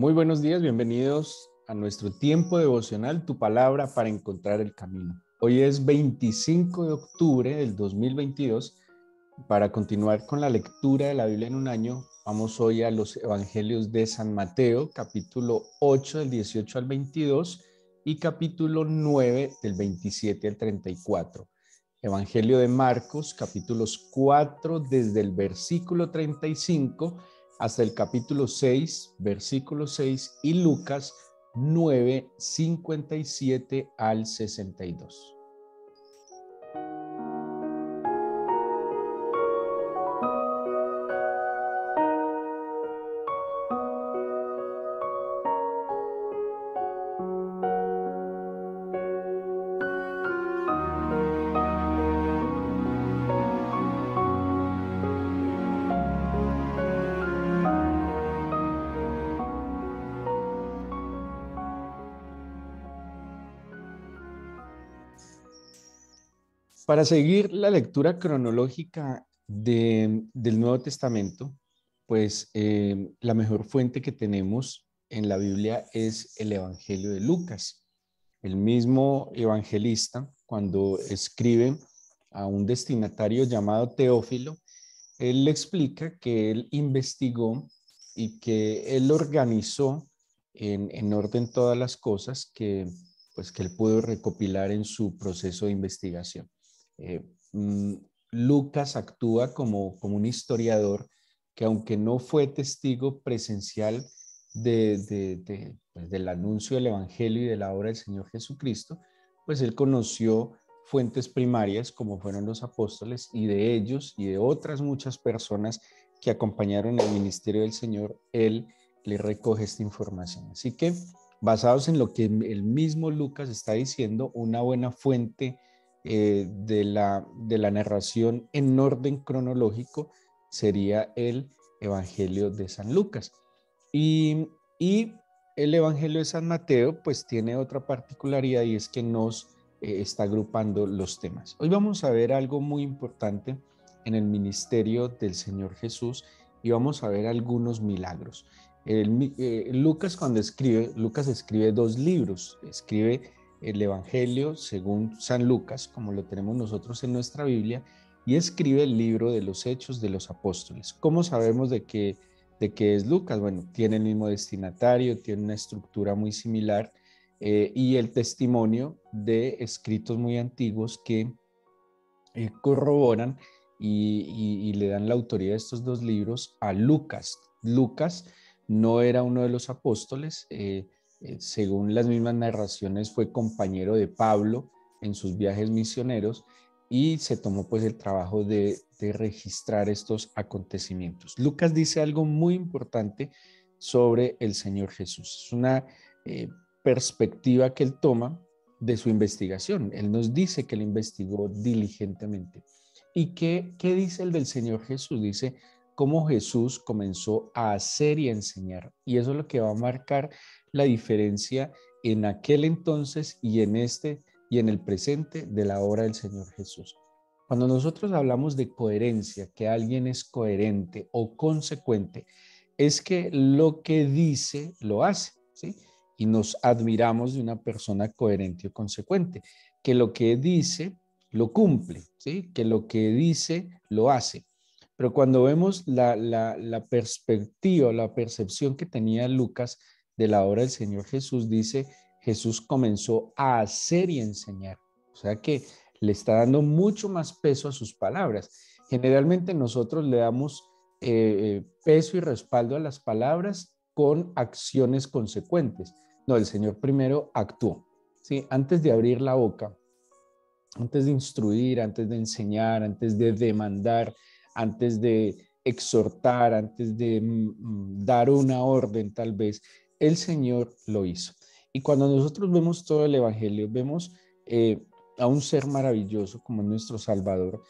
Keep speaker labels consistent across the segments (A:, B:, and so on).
A: Muy buenos días, bienvenidos a nuestro tiempo devocional, tu palabra para encontrar el camino. Hoy es 25 de octubre del 2022. Para continuar con la lectura de la Biblia en un año, vamos hoy a los Evangelios de San Mateo, capítulo 8 del 18 al 22 y capítulo 9 del 27 al 34. Evangelio de Marcos, capítulos 4 desde el versículo 35 hasta el capítulo 6, versículo 6, y Lucas 9, 57 al 62. Para seguir la lectura cronológica del Nuevo Testamento, pues la mejor fuente que tenemos en la Biblia es el Evangelio de Lucas. El mismo evangelista, cuando escribe a un destinatario llamado Teófilo, él le explica que él investigó y que él organizó en orden todas las cosas que él pudo recopilar en su proceso de investigación. Eh, mm, Lucas actúa como un historiador que, aunque no fue testigo presencial pues, del anuncio del Evangelio y de la obra del Señor Jesucristo, pues él conoció fuentes primarias como fueron los apóstoles, y de ellos y de otras muchas personas que acompañaron el ministerio del Señor, él le recoge esta información. Así que, basados en lo que el mismo Lucas está diciendo, una buena fuente de la narración en orden cronológico sería el Evangelio de San Lucas. Y el Evangelio de San Mateo pues tiene otra particularidad, y es que nos está agrupando los temas. Hoy vamos a ver algo muy importante en el ministerio del Señor Jesús, y vamos a ver algunos milagros. Lucas escribe dos libros. Escribe el Evangelio según San Lucas, como lo tenemos nosotros en nuestra Biblia, y escribe el libro de los Hechos de los Apóstoles. ¿Cómo sabemos de qué es Lucas? Bueno, tiene el mismo destinatario, tiene una estructura muy similar, y el testimonio de escritos muy antiguos que corroboran y le dan la autoría de estos dos libros a Lucas. Lucas no era uno de los apóstoles. Según las mismas narraciones, fue compañero de Pablo en sus viajes misioneros, y se tomó pues el trabajo de registrar estos acontecimientos. Lucas dice algo muy importante sobre el Señor Jesús. Es una eh, perspectiva que él toma de su investigación. Él nos dice que él investigó diligentemente. ¿Y qué dice el del Señor Jesús? Dice cómo Jesús comenzó a hacer y a enseñar. Y eso es lo que va a marcar la diferencia en aquel entonces y en este y en el presente de la obra del Señor Jesús. Cuando nosotros hablamos de coherencia, que alguien es coherente o consecuente, es que lo que dice lo hace, ¿sí? Y nos admiramos de una persona coherente o consecuente, que lo que dice lo cumple, ¿sí? Que lo que dice lo hace. Pero cuando vemos la perspectiva, la percepción que tenía Lucas de la obra del Señor Jesús, dice, Jesús comenzó a hacer y enseñar. O sea que le está dando mucho más peso a sus palabras. Generalmente nosotros le damos peso y respaldo a las palabras con acciones consecuentes. No, el Señor primero actuó, ¿sí? Antes de abrir la boca, antes de instruir, antes de enseñar, antes de demandar, antes de exhortar, antes de dar una orden tal vez, el Señor lo hizo. Y cuando nosotros vemos todo el Evangelio, vemos a un ser maravilloso como nuestro Salvador,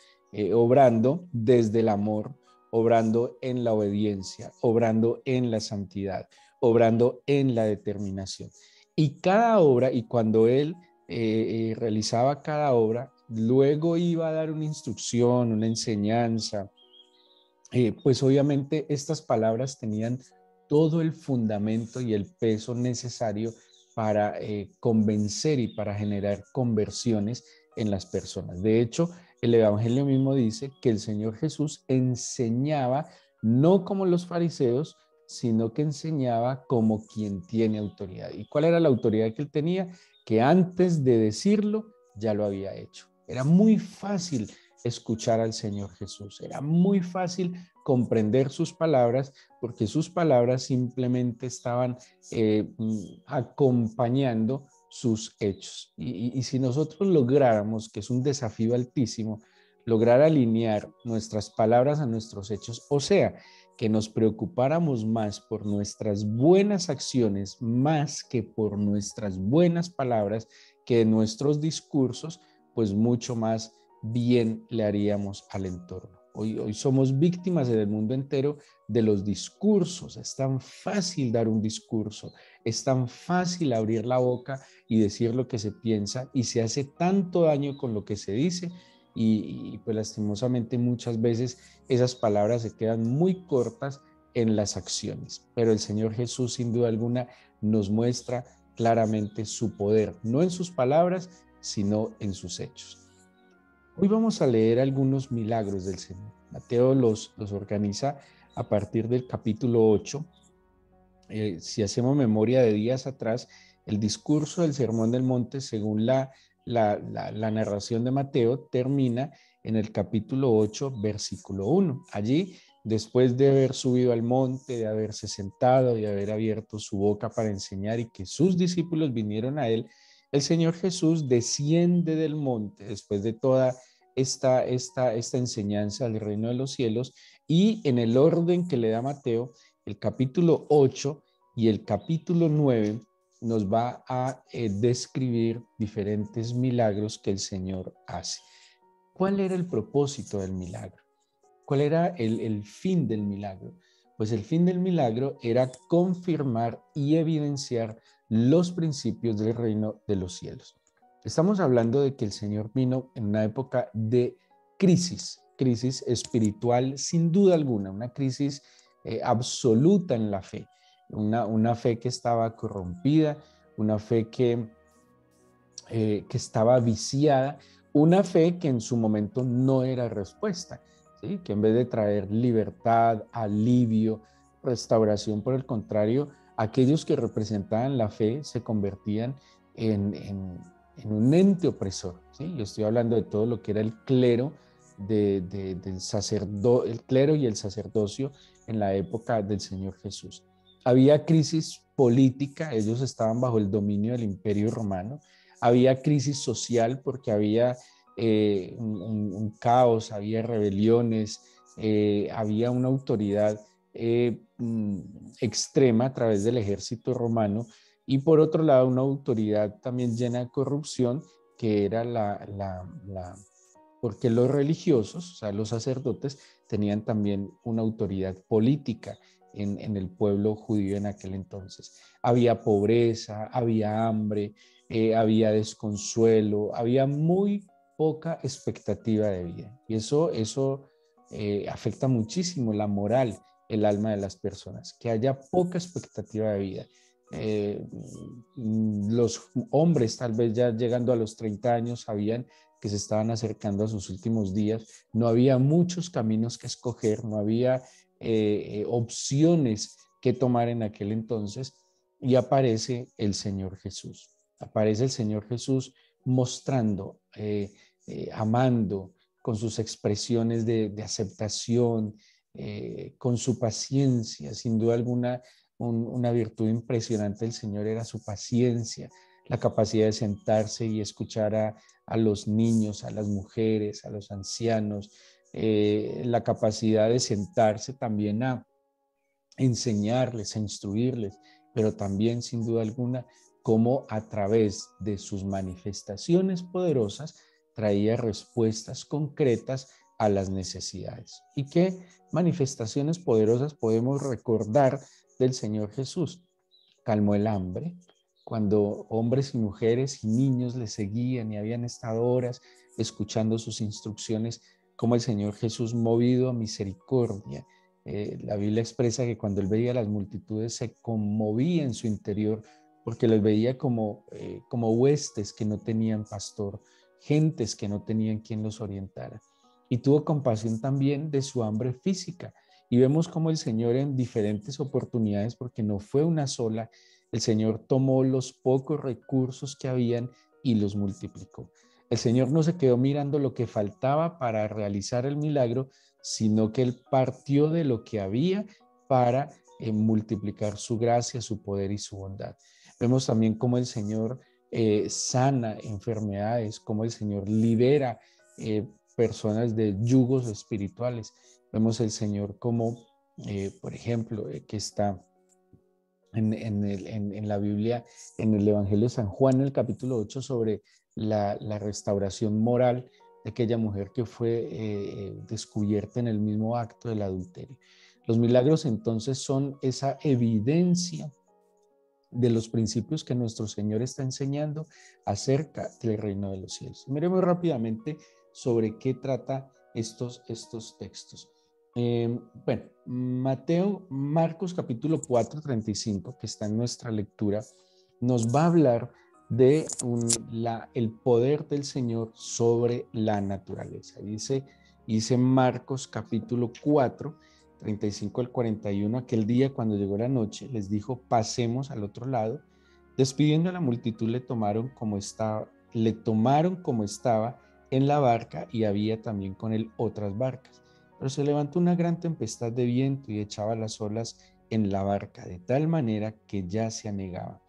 A: obrando desde el amor, obrando en la obediencia, obrando en la santidad, obrando en la determinación. Y cada obra, y cuando Él realizaba cada obra, luego iba a dar una instrucción, una enseñanza. Pues obviamente estas palabras tenían todo el fundamento y el peso necesario para convencer y para generar conversiones en las personas. De hecho, el Evangelio mismo dice que el Señor Jesús enseñaba no como los fariseos, sino que enseñaba como quien tiene autoridad. ¿Y cuál era la autoridad que él tenía? Que antes de decirlo ya lo había hecho. Era muy fácil escuchar al Señor Jesús, era muy fácil comprender sus palabras porque sus palabras simplemente estaban acompañando sus hechos. Y si nosotros lográramos, que es un desafío altísimo, lograr alinear nuestras palabras a nuestros hechos, o sea, que nos preocupáramos más por nuestras buenas acciones, más que por nuestras buenas palabras, que nuestros discursos, pues mucho más bien le haríamos al entorno. Hoy somos víctimas en el mundo entero de los discursos. Es tan fácil dar un discurso, es tan fácil abrir la boca y decir lo que se piensa y se hace tanto daño con lo que se dice y pues lastimosamente muchas veces esas palabras se quedan muy cortas en las acciones. Pero el Señor Jesús sin duda alguna nos muestra claramente su poder, no en sus palabras, sino en sus hechos. Hoy vamos a leer algunos milagros del Señor. Mateo los organiza a partir del capítulo 8. Si hacemos memoria de días atrás, el discurso del Sermón del Monte, según la narración de Mateo, termina en el capítulo 8, versículo 1. Allí, después de haber subido al monte, de haberse sentado, de haber abierto su boca para enseñar y que sus discípulos vinieron a él, el Señor Jesús desciende del monte después de toda esta enseñanza del reino de los cielos y en el orden que le da Mateo, el capítulo 8 y el capítulo 9 nos va a describir diferentes milagros que el Señor hace. ¿Cuál era el propósito del milagro? ¿Cuál era el fin del milagro? Pues el fin del milagro era confirmar y evidenciar los principios del reino de los cielos. Estamos hablando de que el Señor vino en una época de crisis espiritual sin duda alguna, una crisis absoluta en la fe, una fe que estaba corrompida, una fe que estaba viciada, una fe que en su momento no era respuesta, ¿sí? Que en vez de traer libertad, alivio, restauración, por el contrario, aquellos que representaban la fe se convertían en un ente opresor, ¿sí? Yo estoy hablando de todo lo que era el clero, el clero y el sacerdocio en la época del Señor Jesús. Había crisis política, ellos estaban bajo el dominio del Imperio Romano. Había crisis social porque había un caos, había rebeliones, había una autoridad extrema a través del ejército romano y por otro lado una autoridad también llena de corrupción que era porque los religiosos, o sea, los sacerdotes, tenían también una autoridad política en el pueblo judío en aquel entonces. Había pobreza, había hambre, había desconsuelo, había muy poca expectativa de vida. Y eso afecta muchísimo la moral, el alma de las personas, que haya poca expectativa de vida. Los hombres tal vez ya llegando a los 30 años sabían que se estaban acercando a sus últimos días, no había muchos caminos que escoger, no había opciones que tomar en aquel entonces y aparece el Señor Jesús. Aparece el Señor Jesús mostrando, amando, con sus expresiones de aceptación, con su paciencia, sin duda alguna, una virtud impresionante del Señor era su paciencia, la capacidad de sentarse y escuchar a los niños, a las mujeres, a los ancianos, la capacidad de sentarse también a enseñarles, a instruirles, pero también sin duda alguna cómo a través de sus manifestaciones poderosas traía respuestas concretas a las necesidades. ¿Y qué manifestaciones poderosas podemos recordar del Señor Jesús? Calmó el hambre, cuando hombres y mujeres y niños le seguían y habían estado horas escuchando sus instrucciones, como el Señor Jesús, movido a misericordia, La Biblia expresa que cuando él veía las multitudes se conmovía en su interior porque los veía como huestes que no tenían pastor, gentes que no tenían quien los orientara. Y tuvo compasión también de su hambre física. Y vemos cómo el Señor en diferentes oportunidades, porque no fue una sola, el Señor tomó los pocos recursos que habían y los multiplicó. El Señor no se quedó mirando lo que faltaba para realizar el milagro, sino que Él partió de lo que había para multiplicar su gracia, su poder y su bondad. Vemos también cómo el Señor sana enfermedades, cómo el Señor libera personas de yugos espirituales. Vemos el Señor como, por ejemplo, que está en la Biblia, en el Evangelio de San Juan, en el capítulo 8, sobre la restauración moral de aquella mujer que fue descubierta en el mismo acto del adulterio. Los milagros entonces son esa evidencia de los principios que nuestro Señor está enseñando acerca del reino de los cielos. Miremos rápidamente sobre qué trata estos textos. Bueno, Marcos capítulo 4, 35, que está en nuestra lectura, nos va a hablar de el poder del Señor sobre la naturaleza. Dice Marcos capítulo 4, 35 al 41, aquel día cuando llegó la noche, les dijo, pasemos al otro lado. Despidiendo a la multitud, le tomaron como estaba en la barca y había también con él otras barcas. Pero se levantó una gran tempestad de viento y echaba las olas en la barca, de tal manera que ya se anegaba.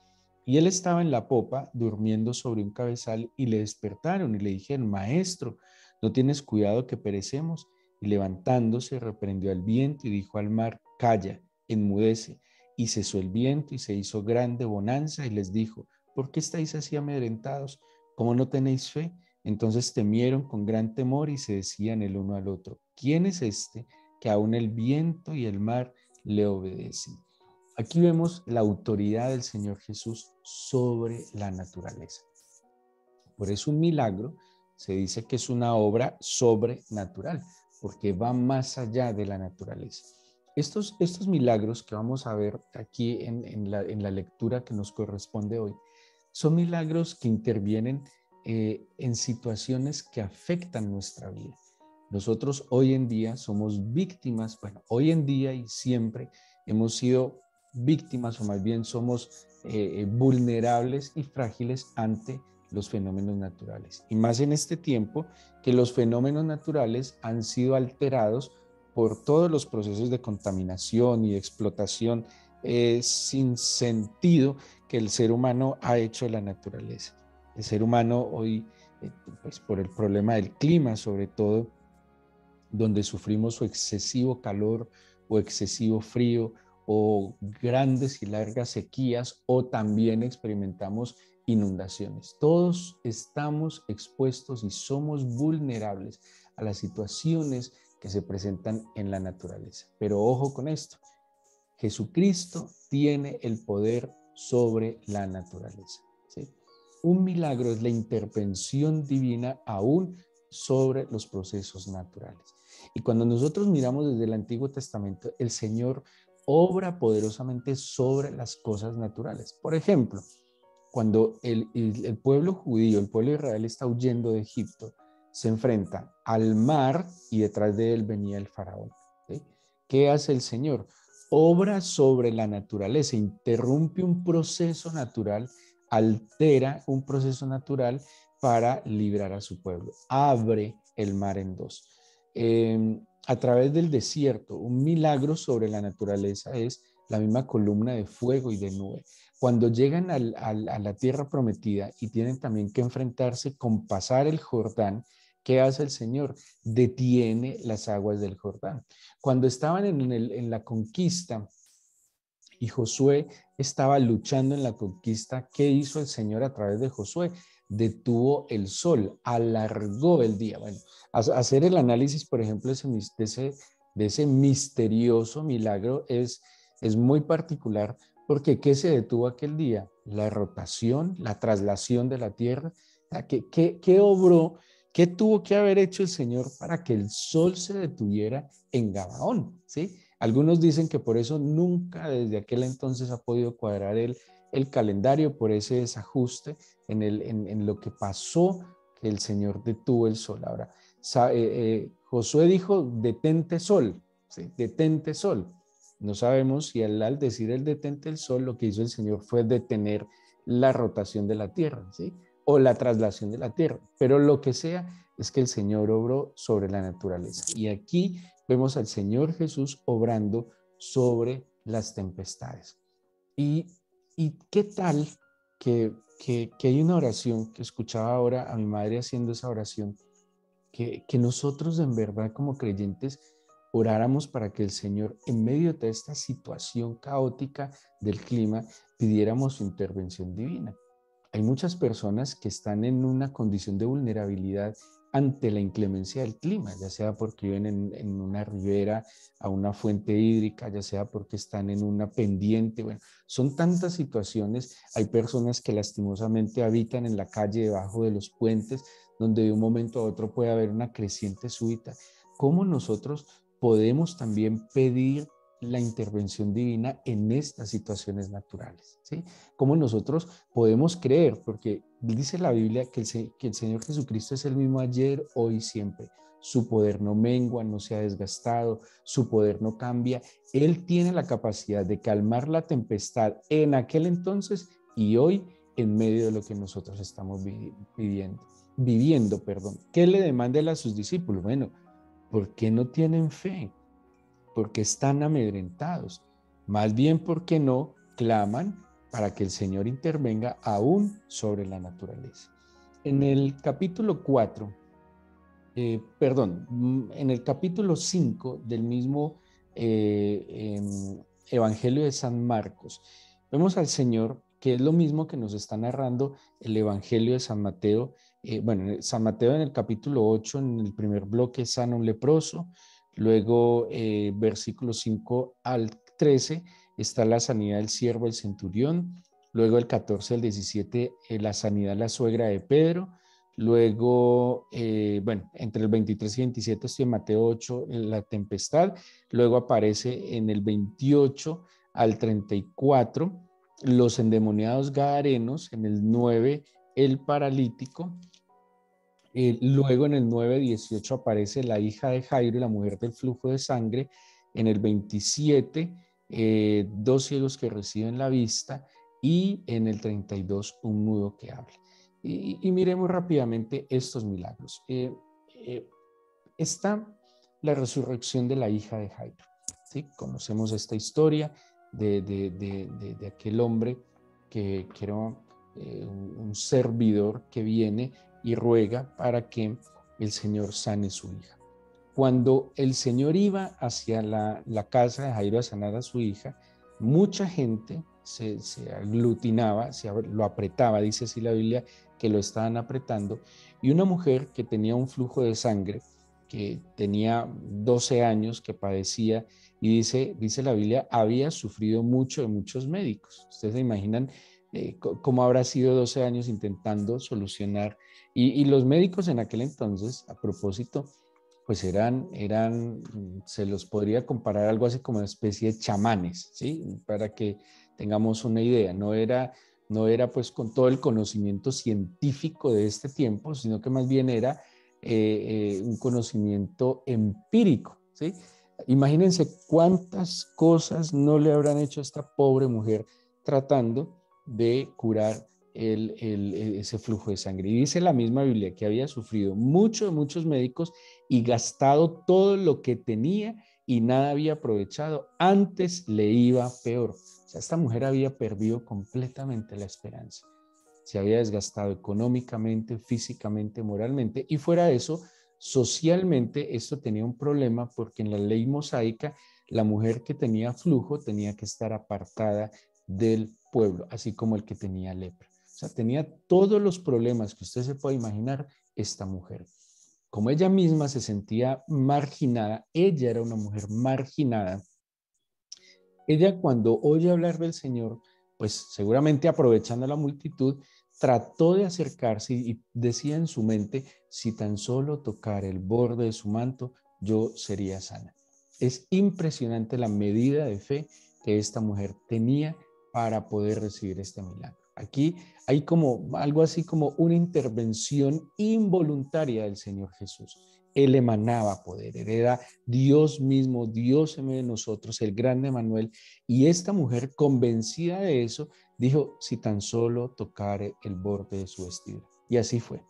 A: Y él estaba en la popa, durmiendo sobre un cabezal, y le despertaron y le dijeron, Maestro, ¿no tienes cuidado que perecemos? Y levantándose, reprendió al viento y dijo al mar, calla, enmudece. Y cesó el viento y se hizo grande bonanza y les dijo, ¿por qué estáis así amedrentados? ¿Cómo no tenéis fe? Entonces temieron con gran temor y se decían el uno al otro, ¿quién es este que aún el viento y el mar le obedecen? Aquí vemos la autoridad del Señor Jesús sobre la naturaleza. Por eso un milagro se dice que es una obra sobrenatural, porque va más allá de la naturaleza. Estos milagros que vamos a ver aquí en la lectura que nos corresponde hoy, son milagros que intervienen en situaciones que afectan nuestra vida. Nosotros hoy en día somos víctimas, bueno, hoy en día y siempre hemos sido víctimas, o más bien somos vulnerables y frágiles ante los fenómenos naturales. Y más en este tiempo que los fenómenos naturales han sido alterados por todos los procesos de contaminación y de explotación sin sentido que el ser humano ha hecho de la naturaleza. El ser humano hoy, pues por el problema del clima sobre todo, donde sufrimos o excesivo calor o excesivo frío o grandes y largas sequías, o también experimentamos inundaciones. Todos estamos expuestos y somos vulnerables a las situaciones que se presentan en la naturaleza. Pero ojo con esto, Jesucristo tiene el poder sobre la naturaleza, ¿sí? Un milagro es la intervención divina aún sobre los procesos naturales. Y cuando nosotros miramos desde el Antiguo Testamento, el Señor obra poderosamente sobre las cosas naturales. Por ejemplo, cuando el pueblo judío, el pueblo de Israel está huyendo de Egipto, se enfrenta al mar y detrás de él venía el faraón, ¿sí? ¿Qué hace el Señor? Obra sobre la naturaleza, interrumpe un proceso natural, altera un proceso natural para librar a su pueblo. Abre el mar en dos. A través del desierto, un milagro sobre la naturaleza es la misma columna de fuego y de nube. Cuando llegan a la tierra prometida y tienen también que enfrentarse con pasar el Jordán, ¿qué hace el Señor? Detiene las aguas del Jordán. Cuando estaban en la conquista y Josué estaba luchando en la conquista, ¿qué hizo el Señor a través de Josué? Detuvo el sol, alargó el día. Bueno, hacer el análisis, por ejemplo, de ese misterioso milagro es muy particular, porque ¿qué se detuvo aquel día? La rotación, la traslación de la tierra. ¿Qué obró? ¿Qué tuvo que haber hecho el Señor para que el sol se detuviera en Gabaón? ¿Sí? Algunos dicen que por eso nunca desde aquel entonces ha podido cuadrar el calendario, por ese desajuste en lo que pasó, que el Señor detuvo el sol. Ahora, Josué dijo, detente sol, ¿sí? Detente sol. No sabemos si al decir el detente el sol, lo que hizo el Señor fue detener la rotación de la tierra, ¿sí? O la traslación de la tierra, pero lo que sea es que el Señor obró sobre la naturaleza. Y aquí vemos al Señor Jesús obrando sobre las tempestades. Y, y qué tal que hay una oración que escuchaba ahora a mi madre haciendo esa oración, que nosotros en verdad como creyentes oráramos para que el Señor en medio de esta situación caótica del clima pidiéramos su intervención divina. Hay muchas personas que están en una condición de vulnerabilidad ante la inclemencia del clima, ya sea porque viven en una ribera a una fuente hídrica, ya sea porque están en una pendiente. Bueno, son tantas situaciones. Hay personas que lastimosamente habitan en la calle debajo de los puentes, donde de un momento a otro puede haber una creciente súbita. ¿Cómo nosotros podemos también pedir la intervención divina en estas situaciones naturales? ¿Sí? ¿Cómo nosotros podemos creer? Porque dice la Biblia que el Señor Jesucristo es el mismo ayer, hoy, siempre. Su poder no mengua, no se ha desgastado, su poder no cambia. Él tiene la capacidad de calmar la tempestad en aquel entonces y hoy en medio de lo que nosotros estamos viviendo. ¿Qué le demanda él a sus discípulos? Bueno, ¿por qué no tienen fe? ¿Por qué están amedrentados? Más bien, ¿por qué no claman para que el Señor intervenga aún sobre la naturaleza? En el capítulo 4, en el capítulo 5 del mismo Evangelio de San Marcos, vemos al Señor, que es lo mismo que nos está narrando el Evangelio de San Mateo. San Mateo en el capítulo 8, en el primer bloque, sana un leproso. Luego, versículos 5 al 13, está la sanidad del siervo, el centurión. Luego, el 14 al 17, la sanidad de la suegra de Pedro. Luego, entre el 23 y 27 estoy en Mateo 8, la tempestad. Luego aparece en el 28 al 34, los endemoniados gadarenos. En el 9, el paralítico. Luego en el 9:18 aparece la hija de Jairo, la mujer del flujo de sangre. En el 27, dos ciegos que reciben la vista. Y en el 32, un mudo que habla. Y miremos rápidamente estos milagros. Está la resurrección de la hija de Jairo, ¿sí? Conocemos esta historia de aquel hombre que era un servidor que viene y ruega para que el Señor sane su hija. Cuando el Señor iba hacia la casa de Jairo a sanar a su hija, mucha gente se aglutinaba, lo apretaba, dice así la Biblia, que lo estaban apretando, y una mujer que tenía un flujo de sangre, que tenía 12 años, que padecía, y dice la Biblia, había sufrido mucho de muchos médicos. Ustedes se imaginan cómo habrá sido 12 años intentando solucionar, y los médicos en aquel entonces, a propósito, pues se los podría comparar algo así como una especie de chamanes, ¿sí? Para que tengamos una idea. No era pues con todo el conocimiento científico de este tiempo, sino que más bien era un conocimiento empírico, ¿sí? Imagínense cuántas cosas no le habrán hecho a esta pobre mujer tratando de curar ese flujo de sangre. Y dice la misma Biblia que había sufrido muchos médicos y gastado todo lo que tenía y nada había aprovechado. Antes le iba peor. O sea, esta mujer había perdido completamente la esperanza. Se había desgastado económicamente, físicamente, moralmente, y fuera de eso, socialmente esto tenía un problema porque en la ley mosaica la mujer que tenía flujo tenía que estar apartada del pueblo, así como el que tenía lepra. O sea, tenía todos los problemas que usted se puede imaginar esta mujer. Como ella misma se sentía marginada, ella era una mujer marginada, ella cuando oye hablar del Señor, pues seguramente aprovechando la multitud, trató de acercarse y decía en su mente, si tan solo tocara el borde de su manto, yo sería sana. Es impresionante la medida de fe que esta mujer tenía para poder recibir este milagro. Aquí hay como algo así como una intervención involuntaria del Señor Jesús. Él emanaba poder, él era Dios mismo, Dios en medio de nosotros, el grande Emmanuel. Y esta mujer, convencida de eso, dijo, si tan solo tocare el borde de su vestido. Y así fue.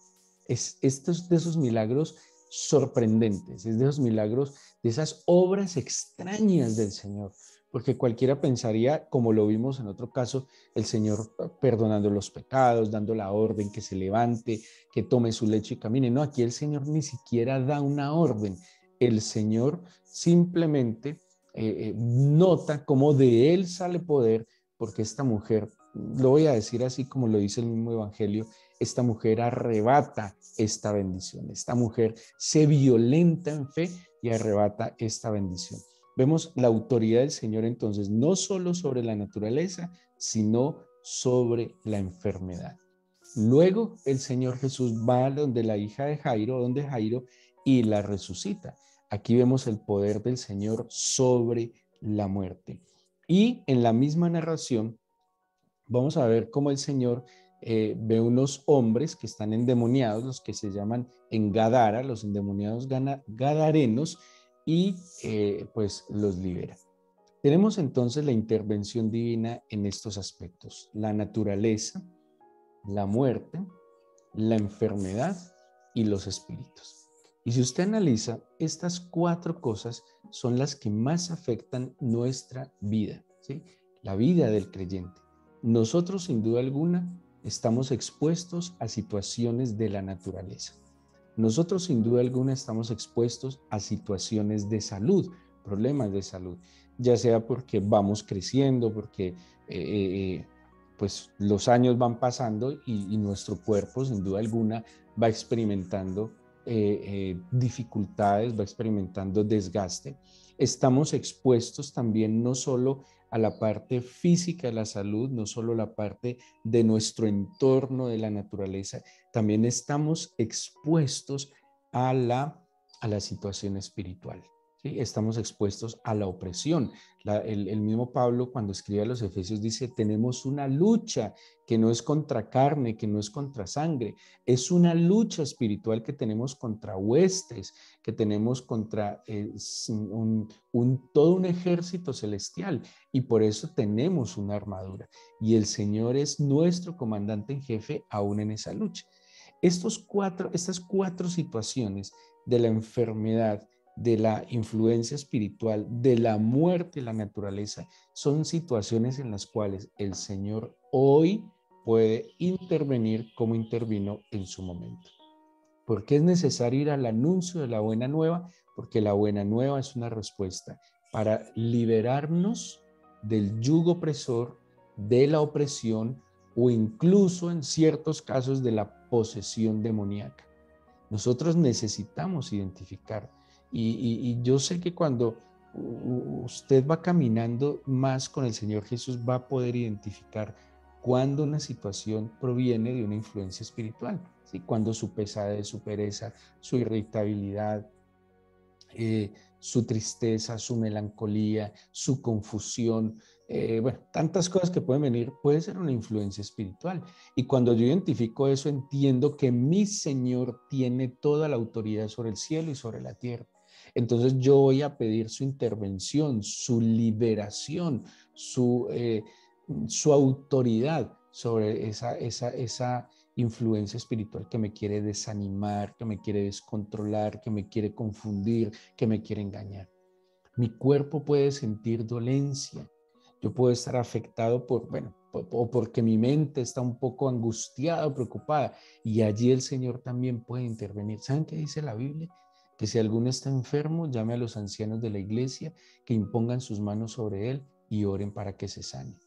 A: Estos de esos milagros sorprendentes, es de esos milagros, de esas obras extrañas del Señor, porque cualquiera pensaría, como lo vimos en otro caso, el Señor perdonando los pecados, dando la orden que se levante, que tome su lecho y camine. No, aquí el Señor ni siquiera da una orden. El Señor simplemente nota cómo de Él sale poder, porque esta mujer, lo voy a decir así como lo dice el mismo Evangelio, esta mujer arrebata esta bendición. Esta mujer se violenta en fe y arrebata esta bendición. Vemos la autoridad del Señor entonces no solo sobre la naturaleza, sino sobre la enfermedad. Luego el Señor Jesús va donde la hija de Jairo, donde Jairo, y la resucita. Aquí vemos el poder del Señor sobre la muerte. Y en la misma narración vamos a ver cómo el Señor ve unos hombres que están endemoniados, los que se llaman en Gadara, los endemoniados gadarenos, y pues los libera. Tenemos entonces la intervención divina en estos aspectos: la naturaleza, la muerte, la enfermedad y los espíritus. Y si usted analiza, estas 4 cosas son las que más afectan nuestra vida, ¿sí? La vida del creyente. Nosotros, sin duda alguna, estamos expuestos a situaciones de la naturaleza. Nosotros, sin duda alguna, estamos expuestos a situaciones de salud, problemas de salud, ya sea porque vamos creciendo, porque pues los años van pasando y nuestro cuerpo, sin duda alguna, va experimentando dificultades, va experimentando desgaste. Estamos expuestos también no solo a la parte física de la salud, no solo a la parte de nuestro entorno, de la naturaleza, también estamos expuestos a la situación espiritual. ¿Sí? Estamos expuestos a la opresión. El mismo Pablo, cuando escribe a los Efesios, dice, tenemos una lucha que no es contra carne, que no es contra sangre, es una lucha espiritual que tenemos contra huestes, que tenemos contra todo un ejército celestial, y por eso tenemos una armadura. Y el Señor es nuestro comandante en jefe aún en esa lucha. Estas 4 situaciones de la enfermedad, de la influencia espiritual, de la muerte y la naturaleza, son situaciones en las cuales el Señor hoy puede intervenir como intervino en su momento. ¿Por qué es necesario ir al anuncio de la buena nueva? Porque la buena nueva es una respuesta para liberarnos del yugo opresor, de la opresión o incluso en ciertos casos de la posesión demoníaca. Nosotros necesitamos identificar. Y yo sé que cuando usted va caminando más con el Señor Jesús, va a poder identificar cuando una situación proviene de una influencia espiritual, ¿sí? Cuando su pesadez, su pereza, su irritabilidad, su tristeza, su melancolía, su confusión, bueno, tantas cosas que pueden venir, puede ser una influencia espiritual. Y cuando yo identifico eso, entiendo que mi Señor tiene toda la autoridad sobre el cielo y sobre la tierra. Entonces yo voy a pedir su intervención, su liberación, su autoridad sobre esa influencia espiritual que me quiere desanimar, que me quiere descontrolar, que me quiere confundir, que me quiere engañar. Mi cuerpo puede sentir dolencia. Yo puedo estar afectado o porque mi mente está un poco angustiada o preocupada, y allí el Señor también puede intervenir. ¿Saben qué dice la Biblia? Que si alguno está enfermo, llame a los ancianos de la iglesia, que impongan sus manos sobre él y oren para que se sane.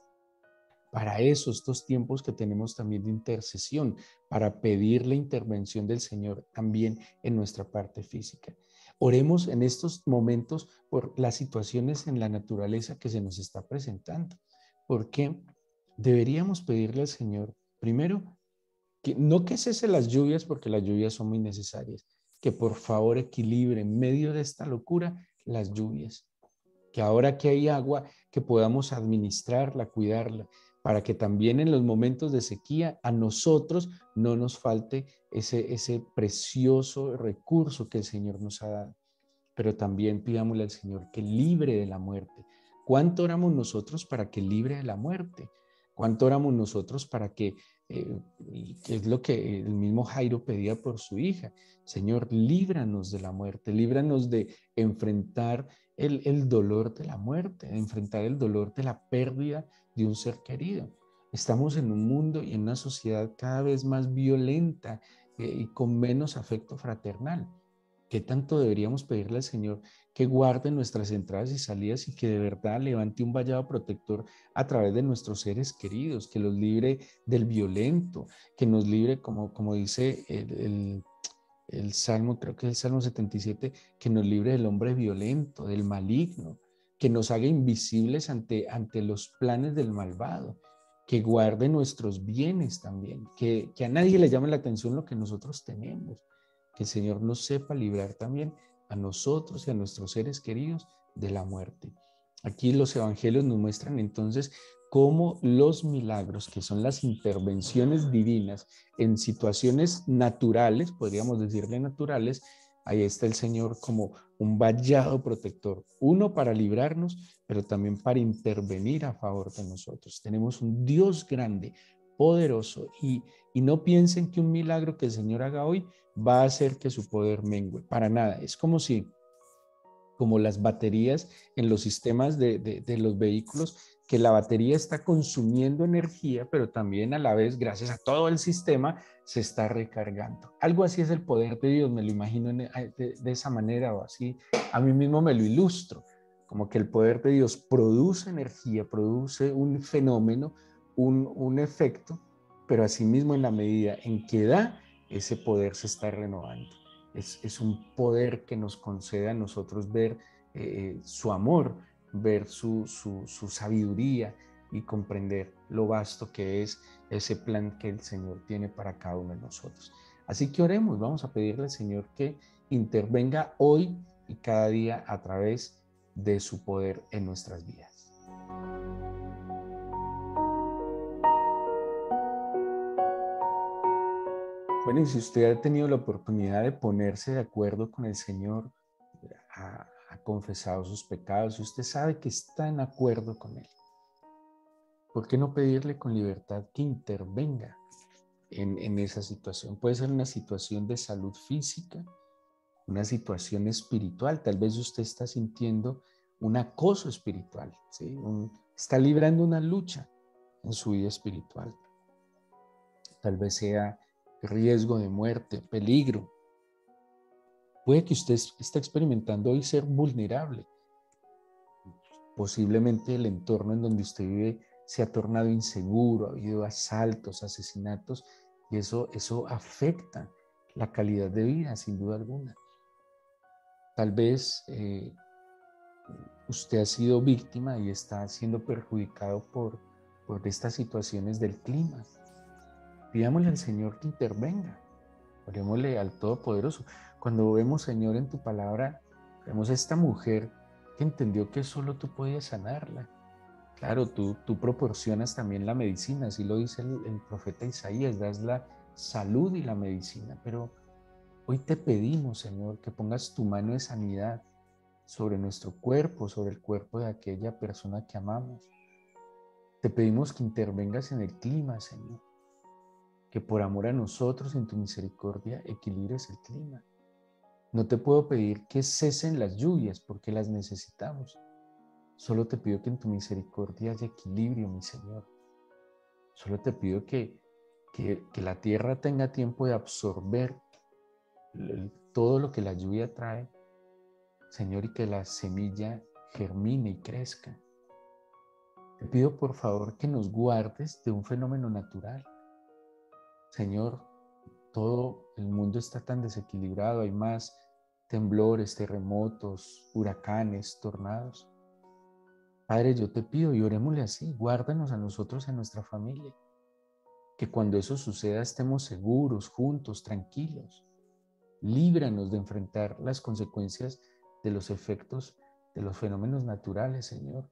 A: Para eso, estos tiempos que tenemos también de intercesión, para pedir la intervención del Señor también en nuestra parte física. Oremos en estos momentos por las situaciones en la naturaleza que se nos está presentando, porque deberíamos pedirle al Señor, primero, que no que cese las lluvias, porque las lluvias son muy necesarias, que por favor equilibre en medio de esta locura las lluvias, que ahora que hay agua, que podamos administrarla, cuidarla, para que también en los momentos de sequía a nosotros no nos falte ese precioso recurso que el Señor nos ha dado. Pero también pidámosle al Señor que libre de la muerte. ¿Cuánto oramos nosotros para que libre de la muerte? ¿Cuánto oramos nosotros para que es lo que el mismo Jairo pedía por su hija? Señor, líbranos de la muerte, líbranos de enfrentar el dolor de la muerte, de enfrentar el dolor de la pérdida de un ser querido. Estamos en un mundo y en una sociedad cada vez más violenta y con menos afecto fraternal. ¿Qué tanto deberíamos pedirle al Señor que guarde nuestras entradas y salidas y que de verdad levante un vallado protector a través de nuestros seres queridos, que los libre del violento, que nos libre, como dice el Salmo, creo que es el Salmo 77, que nos libre del hombre violento, del maligno, que nos haga invisibles ante los planes del malvado, que guarde nuestros bienes también, que a nadie le llame la atención lo que nosotros tenemos, que el Señor nos sepa librar también a nosotros y a nuestros seres queridos de la muerte. Aquí los evangelios nos muestran entonces cómo los milagros, que son las intervenciones divinas en situaciones naturales, podríamos decirle naturales, ahí está el Señor como un vallado protector, uno para librarnos, pero también para intervenir a favor de nosotros. Tenemos un Dios grande, poderoso, y no piensen que un milagro que el Señor haga hoy va a hacer que su poder mengue, para nada. Es como las baterías en los sistemas de los vehículos, que la batería está consumiendo energía, pero también a la vez, gracias a todo el sistema, se está recargando. Algo así es el poder de Dios, me lo imagino de esa manera, o así a mí mismo me lo ilustro, como que el poder de Dios produce energía, produce un fenómeno, un efecto, pero asimismo en la medida en que da, ese poder se está renovando. Es un poder que nos concede a nosotros ver su amor, ver su sabiduría y comprender lo vasto que es ese plan que el Señor tiene para cada uno de nosotros. Así que oremos, vamos a pedirle al Señor que intervenga hoy y cada día a través de su poder en nuestras vidas. Bueno, y si usted ha tenido la oportunidad de ponerse de acuerdo con el Señor, ha confesado sus pecados, si usted sabe que está en acuerdo con Él, ¿por qué no pedirle con libertad que intervenga en esa situación? Puede ser una situación de salud física, una situación espiritual. Tal vez usted está sintiendo un acoso espiritual, ¿sí? Está librando una lucha en su vida espiritual. Tal vez sea riesgo de muerte, peligro. Puede que usted esté experimentando hoy ser vulnerable. Posiblemente el entorno en donde usted vive se ha tornado inseguro, ha habido asaltos, asesinatos, y eso afecta la calidad de vida, sin duda alguna. Tal vez usted ha sido víctima y está siendo perjudicado por estas situaciones del clima. Pidámosle al Señor que intervenga. Orémosle al Todopoderoso. Cuando vemos, Señor, en tu palabra, vemos a esta mujer que entendió que solo tú podías sanarla. Claro, tú proporcionas también la medicina, así lo dice el profeta Isaías, das la salud y la medicina, pero hoy te pedimos, Señor, que pongas tu mano de sanidad sobre nuestro cuerpo, sobre el cuerpo de aquella persona que amamos. Te pedimos que intervengas en el clima, Señor, que por amor a nosotros, en tu misericordia, equilibres el clima. No te puedo pedir que cesen las lluvias porque las necesitamos. Solo te pido que en tu misericordia haya equilibrio, mi Señor. Solo te pido que la tierra tenga tiempo de absorber todo lo que la lluvia trae, Señor, y que la semilla germine y crezca. Te pido por favor que nos guardes de un fenómeno natural. Señor, todo el mundo está tan desequilibrado, hay más temblores, terremotos, huracanes, tornados. Padre, yo te pido y orémosle así, guárdanos a nosotros y a nuestra familia. Que cuando eso suceda estemos seguros, juntos, tranquilos. Líbranos de enfrentar las consecuencias de los efectos de los fenómenos naturales, Señor.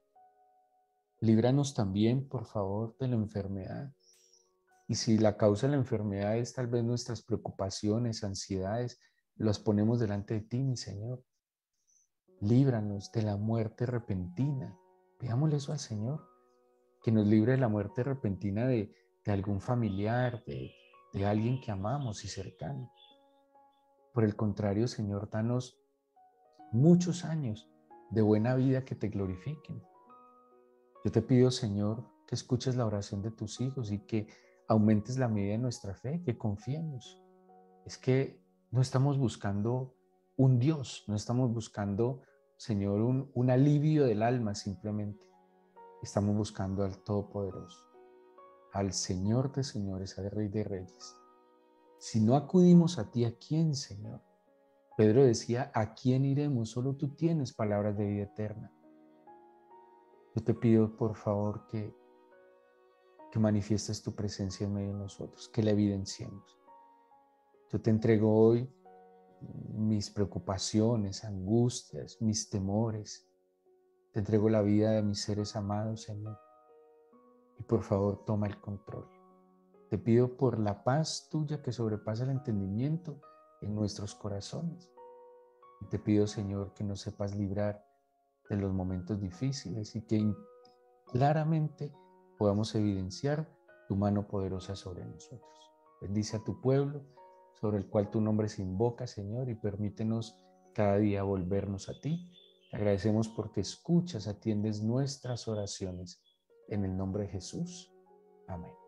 A: Líbranos también, por favor, de la enfermedad. Y si la causa de la enfermedad es tal vez nuestras preocupaciones, ansiedades, las ponemos delante de ti, mi Señor. Líbranos de la muerte repentina. Pidámosle eso al Señor, que nos libre de la muerte repentina de algún familiar, de alguien que amamos y cercano. Por el contrario, Señor, danos muchos años de buena vida que te glorifiquen. Yo te pido, Señor, que escuches la oración de tus hijos y que aumentes la medida de nuestra fe, que confiemos. Es que no estamos buscando un Dios, no estamos buscando, Señor, un alivio del alma simplemente. Estamos buscando al Todopoderoso, al Señor de señores, al Rey de reyes. Si no acudimos a ti, ¿a quién, Señor? Pedro decía, ¿a quién iremos? Solo tú tienes palabras de vida eterna. Yo te pido, por favor, que manifiestes tu presencia en medio de nosotros, que la evidenciemos. Yo te entrego hoy mis preocupaciones, angustias, mis temores. Te entrego la vida de mis seres amados, Señor. Y por favor, toma el control. Te pido por la paz tuya que sobrepasa el entendimiento en nuestros corazones. Y te pido, Señor, que nos sepas librar de los momentos difíciles y que claramente podamos evidenciar tu mano poderosa sobre nosotros. Bendice a tu pueblo, sobre el cual tu nombre se invoca, Señor, y permítenos cada día volvernos a ti. Te agradecemos porque escuchas, atiendes nuestras oraciones. En el nombre de Jesús. Amén.